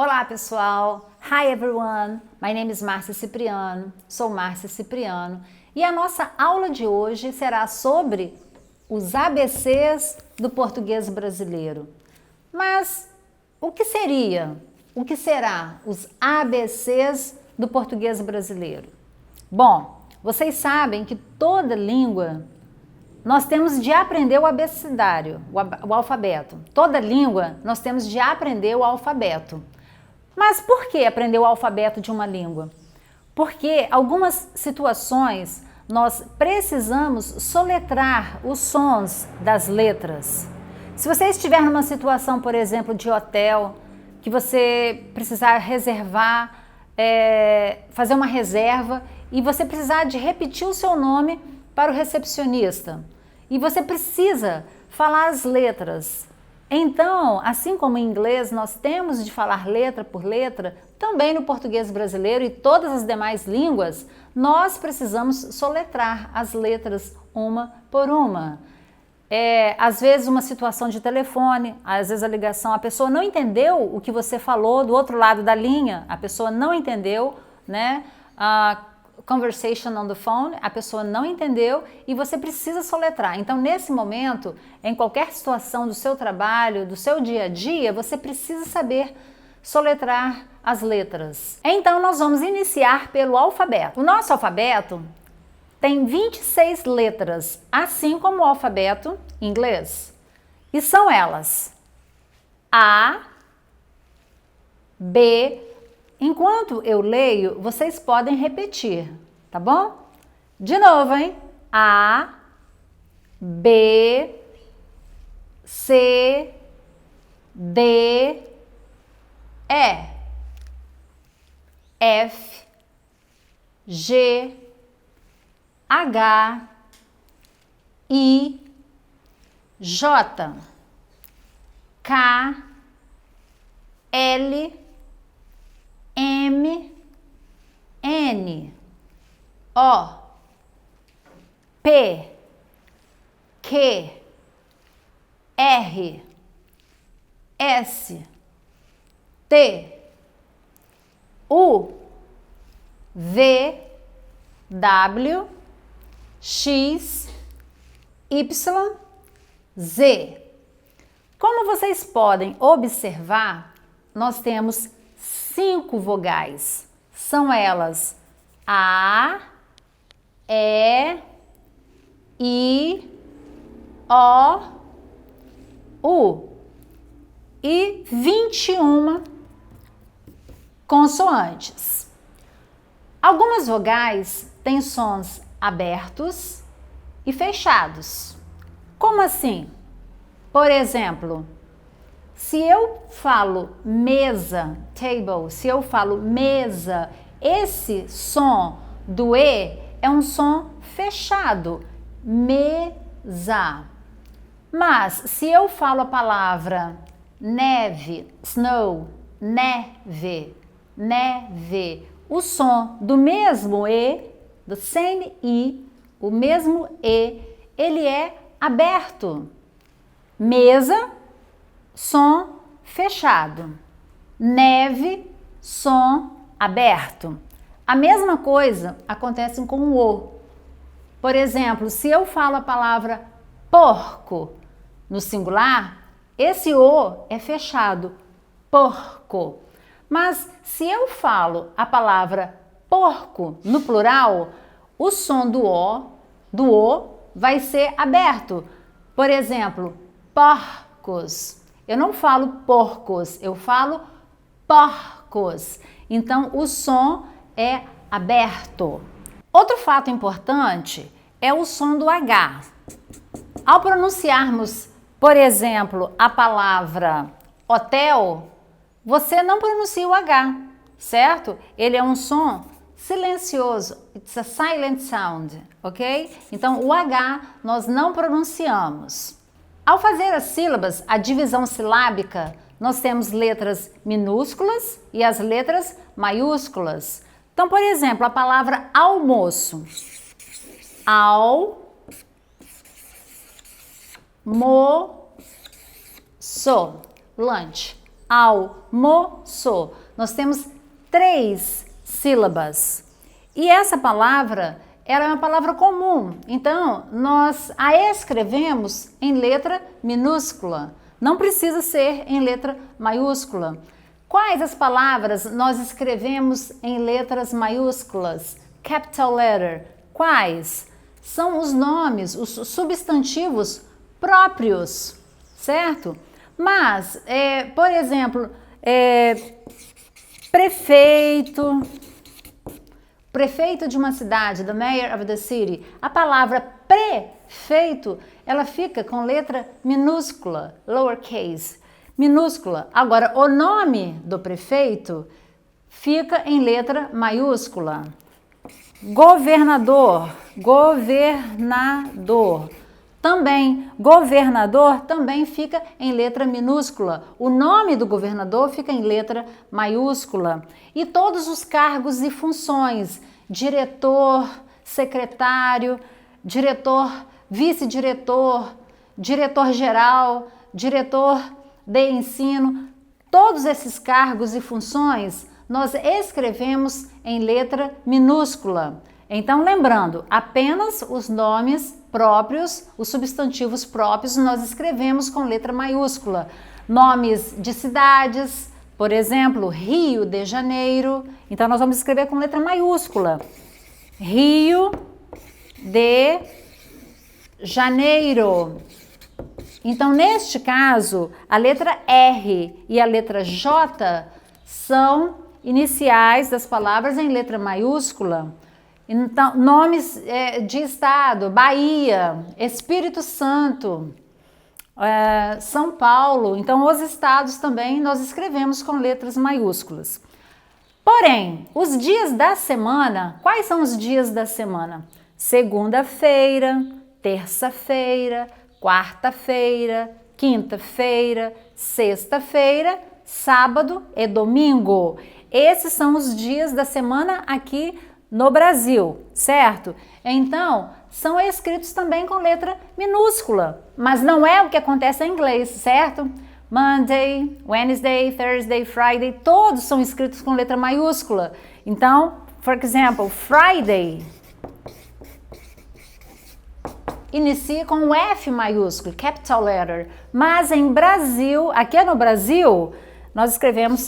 Olá pessoal, hi everyone, my name is Márcia Cipriano, sou Márcia Cipriano e a nossa aula de hoje será sobre os ABCs do português brasileiro. Mas o que será os ABCs do português brasileiro? Bom, vocês sabem que toda língua nós temos de aprender o abecedário, o alfabeto. Toda língua nós temos de aprender o alfabeto. Mas por que aprender o alfabeto de uma língua? Porque algumas situações nós precisamos soletrar os sons das letras. Se você estiver numa situação, por exemplo, de hotel, que você precisar reservar, fazer uma reserva e você precisar de repetir o seu nome para o recepcionista e você precisa falar as letras. Então, assim como em inglês nós temos de falar letra por letra, também no português brasileiro e todas as demais línguas, nós precisamos soletrar as letras uma por uma. Às vezes uma situação de telefone, às vezes a ligação, a pessoa não entendeu o que você falou do outro lado da linha, a pessoa não entendeu, né? Conversation on the phone, a pessoa não entendeu e você precisa soletrar. Então, nesse momento, em qualquer situação do seu trabalho, do seu dia a dia, você precisa saber soletrar as letras. Então, nós vamos iniciar pelo alfabeto. O nosso alfabeto tem 26 letras, assim como o alfabeto inglês. E são elas: A, B. Enquanto eu leio, vocês podem repetir, tá bom? De novo, hein? A, B, C, D, E, F, G, H, I, J, K, L, M, N, O, P, Q, R, S, T, U, V, W, X, Y, Z. Como vocês podem observar, nós temos 5 vogais. São elas A, E, I, O, U e 21 consoantes. Algumas vogais têm sons abertos e fechados. Como assim? Por exemplo, se eu falo mesa, table, se eu falo mesa, esse som do E é um som fechado, mesa. Mas se eu falo a palavra neve, snow, neve, neve, o som do mesmo E, do same E, o mesmo E, ele é aberto. Mesa, som fechado. Neve, som aberto. A mesma coisa acontece com o O. Por exemplo, se eu falo a palavra porco no singular, esse O é fechado. Porco. Mas se eu falo a palavra porco no plural, o som do O vai ser aberto. Por exemplo, porcos. Eu não falo porcos, eu falo porcos. Então, o som é aberto. Outro fato importante é o som do H. Ao pronunciarmos, por exemplo, a palavra hotel, você não pronuncia o H, certo? Ele é um som silencioso. It's a silent sound, ok? Então, o H nós não pronunciamos. Ao fazer as sílabas, a divisão silábica, nós temos letras minúsculas e as letras maiúsculas. Então, por exemplo, a palavra almoço. Almoço. Lunch. almoço. Nós temos 3 sílabas. E essa palavra, ela é uma palavra comum. Então, nós a escrevemos em letra minúscula. Não precisa ser em letra maiúscula. Quais as palavras nós escrevemos em letras maiúsculas? Capital letter. Quais? São os nomes, os substantivos próprios, certo? Mas, por exemplo, prefeito de uma cidade, the mayor of the city, a palavra prefeito, ela fica com letra minúscula, lowercase, minúscula. Agora, o nome do prefeito fica em letra maiúscula. Governador, governador também fica em letra minúscula. O nome do governador fica em letra maiúscula. E todos os cargos e funções, diretor, secretário, diretor, vice-diretor, diretor-geral, diretor de ensino, todos esses cargos e funções nós escrevemos em letra minúscula. Então, lembrando, apenas os nomes próprios, os substantivos próprios, nós escrevemos com letra maiúscula. Nomes de cidades, por exemplo, Rio de Janeiro, então nós vamos escrever com letra maiúscula. Rio de Janeiro. Então, neste caso, a letra R e a letra J são iniciais das palavras em letra maiúscula. Então, nomes de estado, Bahia, Espírito Santo, São Paulo. Então, os estados também nós escrevemos com letras maiúsculas. Porém, os dias da semana, quais são os dias da semana? Segunda-feira, terça-feira, quarta-feira, quinta-feira, sexta-feira, sábado e domingo. Esses são os dias da semana aqui no Brasil, certo? Então, são escritos também com letra minúscula, mas não é o que acontece em inglês, certo? Monday, Wednesday, Thursday, Friday, todos são escritos com letra maiúscula. Então, for example, Friday inicia com um F maiúsculo, capital letter. Mas em Brasil, aqui no Brasil, nós escrevemos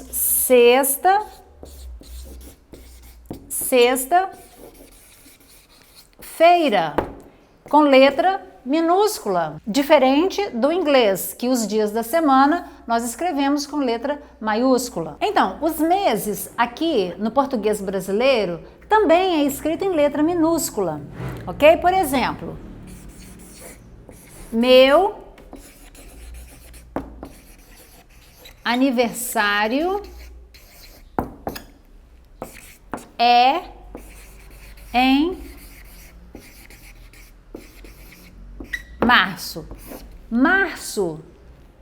sexta-feira, com letra minúscula, diferente do inglês, que os dias da semana nós escrevemos com letra maiúscula. Então, os meses aqui no português brasileiro também é escrito em letra minúscula, ok? Por exemplo, meu aniversário é em março.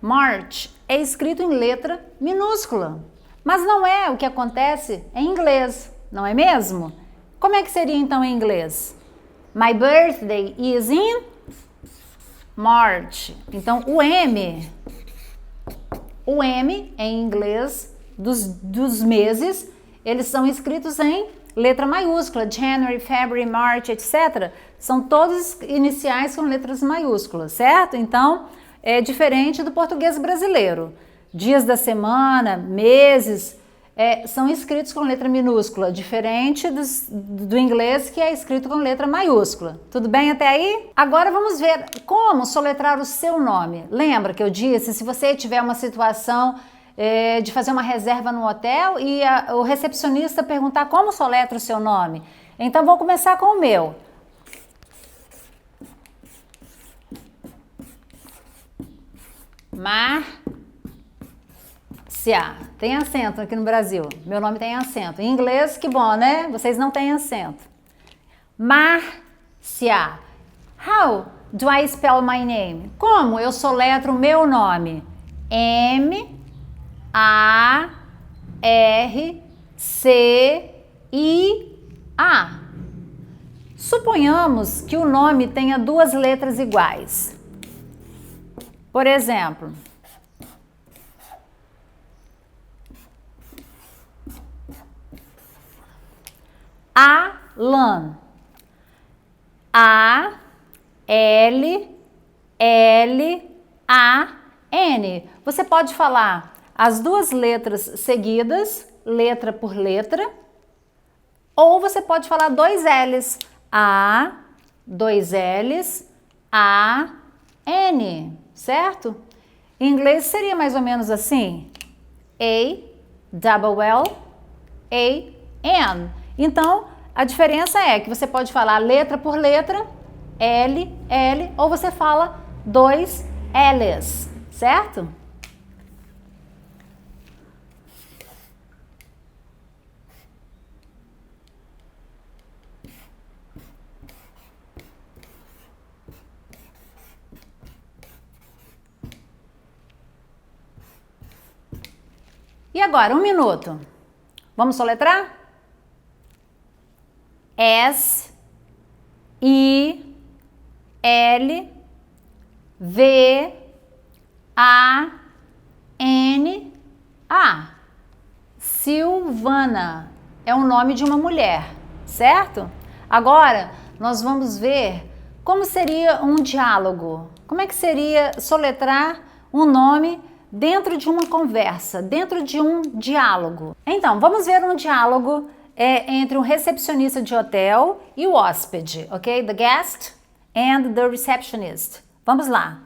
March, é escrito em letra minúscula. Mas não é o que acontece em inglês, não é mesmo? Como é que seria então em inglês? My birthday is in March. Então, o M em inglês dos meses, eles são escritos em letra maiúscula. January, February, March, etc. São todos iniciais com letras maiúsculas, certo? Então, é diferente do português brasileiro. Dias da semana, meses, são escritos com letra minúscula, diferente do inglês, que é escrito com letra maiúscula. Tudo bem até aí? Agora vamos ver como soletrar o seu nome. Lembra que eu disse, se você tiver uma situação de fazer uma reserva no hotel e o recepcionista perguntar como soletra o seu nome. Então, vou começar com o meu. Márcia. Tem acento aqui no Brasil. Meu nome tem acento. Em inglês, que bom, né? Vocês não têm acento. Márcia. How do I spell my name? Como eu soletro o meu nome? M-A-R-C-I-A. Suponhamos que o nome tenha duas letras iguais. Por exemplo, Alan. A-L-L-A-N. Você pode falar as duas letras seguidas, letra por letra, ou você pode falar dois L's. A, dois L's, A-N, certo? Em inglês seria mais ou menos assim. A-double-L-A-N. Então, a diferença é que você pode falar letra por letra, L, L, ou você fala dois L's, certo? E agora, um minuto. Vamos soletrar? S, I, L, V, A, N, A. Silvana é o nome de uma mulher, certo? Agora, nós vamos ver como seria um diálogo. Como é que seria soletrar um nome dentro de uma conversa, dentro de um diálogo? Então, vamos ver um diálogo entre um recepcionista de hotel e o hóspede, ok? The guest and the receptionist. Vamos lá.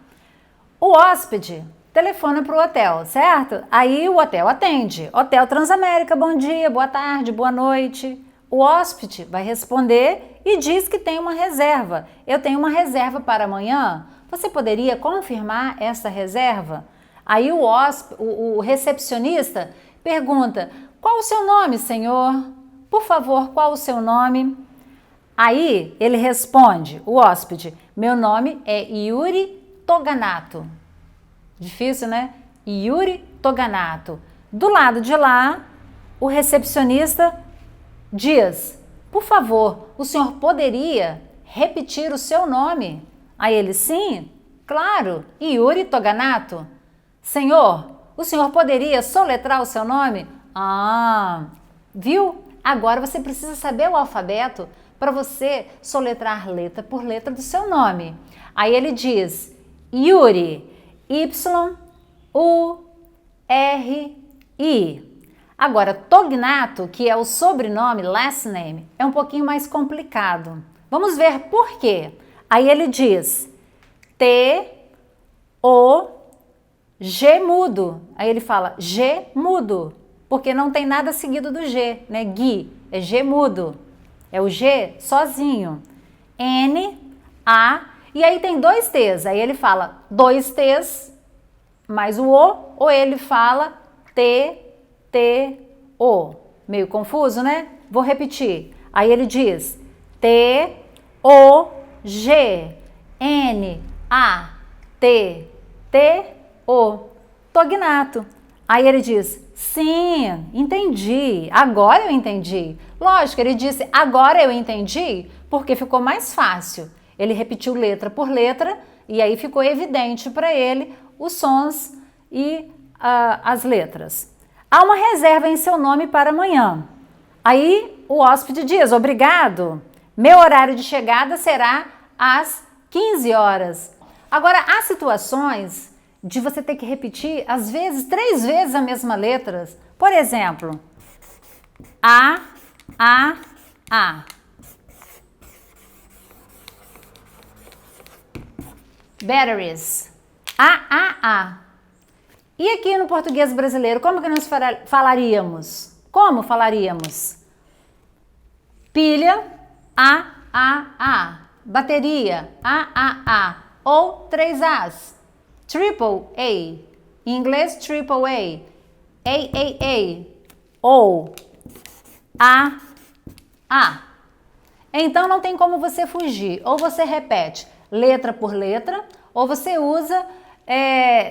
O hóspede telefona para o hotel, certo? Aí o hotel atende. Hotel Transamérica, bom dia, boa tarde, boa noite. O hóspede vai responder e diz que tem uma reserva. Eu tenho uma reserva para amanhã. Você poderia confirmar essa reserva? Aí o recepcionista pergunta: qual o seu nome, senhor? Por favor, qual o seu nome? Aí ele responde, o hóspede: meu nome é Yuri Toganato. Difícil, né? Yuri Toganato. Do lado de lá, o recepcionista diz: por favor, o senhor poderia repetir o seu nome? Aí ele: sim, claro, Yuri Toganato. Senhor, o senhor poderia soletrar o seu nome? Ah, viu? Agora você precisa saber o alfabeto para você soletrar letra por letra do seu nome. Aí ele diz Yuri, Y-U-R-I. Agora, Tognato, que é o sobrenome, last name, é um pouquinho mais complicado. Vamos ver por quê. Aí ele diz T-O-G mudo. Aí ele fala G mudo, porque não tem nada seguido do G, né? Gui, é G mudo. É o G sozinho. N, A, e aí tem dois T's. Aí ele fala dois T's mais o O, ou ele fala T, T, O. Meio confuso, né? Vou repetir. Aí ele diz T, O, G, N, A, T, T, O. Tognato. Aí ele diz, sim, entendi, agora eu entendi. Lógico, ele disse, agora eu entendi, porque ficou mais fácil. Ele repetiu letra por letra e aí ficou evidente para ele os sons e as letras. Há uma reserva em seu nome para amanhã. Aí o hóspede diz, obrigado, meu horário de chegada será às 15 horas. Agora, há situações de você ter que repetir, às vezes, 3 vezes a mesma letra. Por exemplo, A. Batteries. A. E aqui no português brasileiro, como que nós falaríamos? Como falaríamos? Pilha, A. Bateria, A. Ou 3 As. Triple A. Em inglês, triple A. A. Ou A. Então não tem como você fugir. Ou você repete letra por letra, ou você usa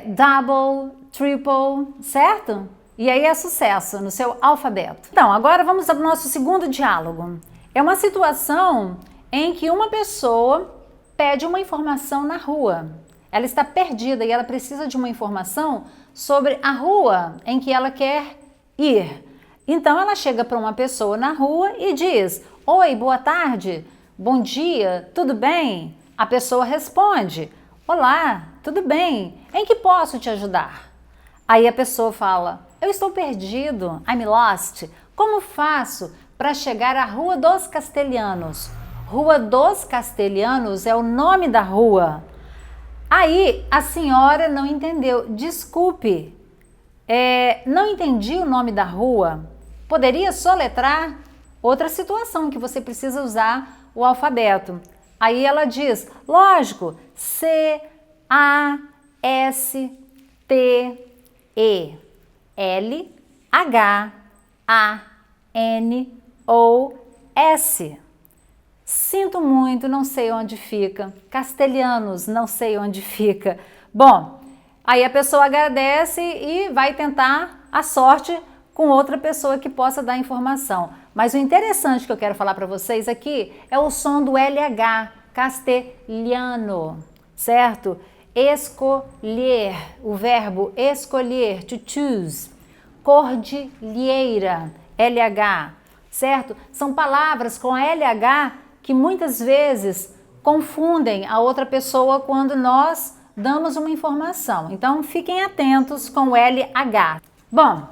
double, triple, certo? E aí é sucesso no seu alfabeto. Então, agora vamos ao nosso segundo diálogo. É uma situação em que uma pessoa pede uma informação na rua. Ela está perdida e ela precisa de uma informação sobre a rua em que ela quer ir. Então ela chega para uma pessoa na rua e diz: oi, boa tarde, bom dia, tudo bem? A pessoa responde: olá, tudo bem, em que posso te ajudar? Aí a pessoa fala: eu estou perdido, I'm lost. Como faço para chegar à Rua dos Castelhanos? Rua dos Castelhanos é o nome da rua. Aí a senhora não entendeu. Desculpe, não entendi o nome da rua. Poderia soletrar? Outra situação que você precisa usar o alfabeto. Aí ela diz, lógico, Castelanos. Sinto muito, não sei onde fica. Castelhanos, não sei onde fica. Bom, aí a pessoa agradece e vai tentar a sorte com outra pessoa que possa dar informação. Mas o interessante que eu quero falar para vocês aqui é o som do LH, castelhano, certo? Escolher, o verbo escolher, to choose. Cordilheira, LH, certo? São palavras com LH que muitas vezes confundem a outra pessoa quando nós damos uma informação. Então, fiquem atentos com o LH. Bom,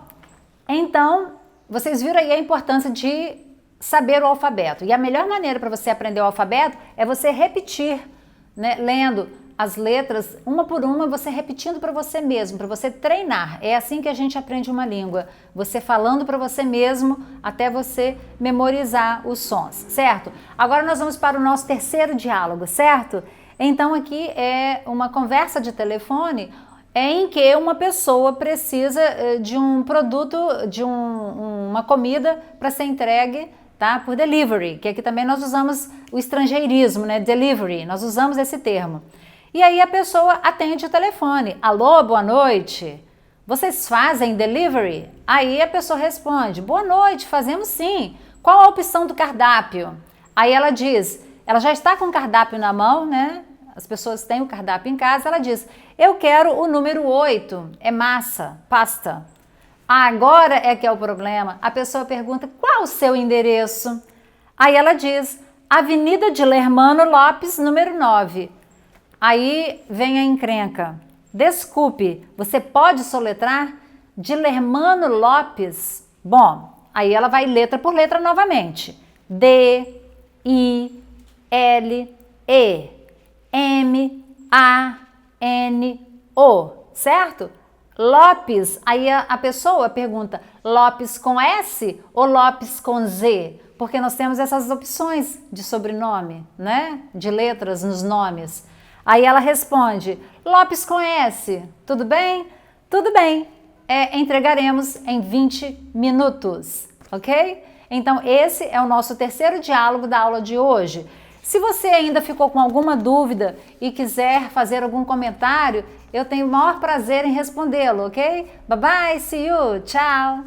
então, vocês viram aí a importância de saber o alfabeto. E a melhor maneira para você aprender o alfabeto é você repetir, né, lendo as letras uma por uma, você repetindo para você mesmo, para você treinar. É assim que a gente aprende uma língua. Você falando para você mesmo até você memorizar os sons, certo? Agora nós vamos para o nosso terceiro diálogo, certo? Então aqui é uma conversa de telefone em que uma pessoa precisa de um produto, de uma comida para ser entregue, tá? Por delivery, que aqui também nós usamos o estrangeirismo, né? Delivery, nós usamos esse termo. E aí a pessoa atende o telefone. Alô, boa noite. Vocês fazem delivery? Aí a pessoa responde, boa noite, fazemos sim. Qual a opção do cardápio? Aí ela diz, ela já está com o cardápio na mão, né? As pessoas têm o cardápio em casa, ela diz, eu quero o número 8, é massa, pasta. Agora é que é o problema. A pessoa pergunta, qual o seu endereço? Aí ela diz, Avenida de Lermano Lopes, número 9. Aí vem a encrenca. Desculpe, você pode soletrar? De Lermano Lopes? Bom, aí ela vai letra por letra novamente. D, I, L, E, M, A, N, O, certo? Lopes, aí a pessoa pergunta, Lopes com S ou Lopes com Z? Porque nós temos essas opções de sobrenome, né? De letras nos nomes. Aí ela responde, Lopes com S, tudo bem? Tudo bem, entregaremos em 20 minutos, ok? Então esse é o nosso terceiro diálogo da aula de hoje. Se você ainda ficou com alguma dúvida e quiser fazer algum comentário, eu tenho o maior prazer em respondê-lo, ok? Bye bye, see you, tchau!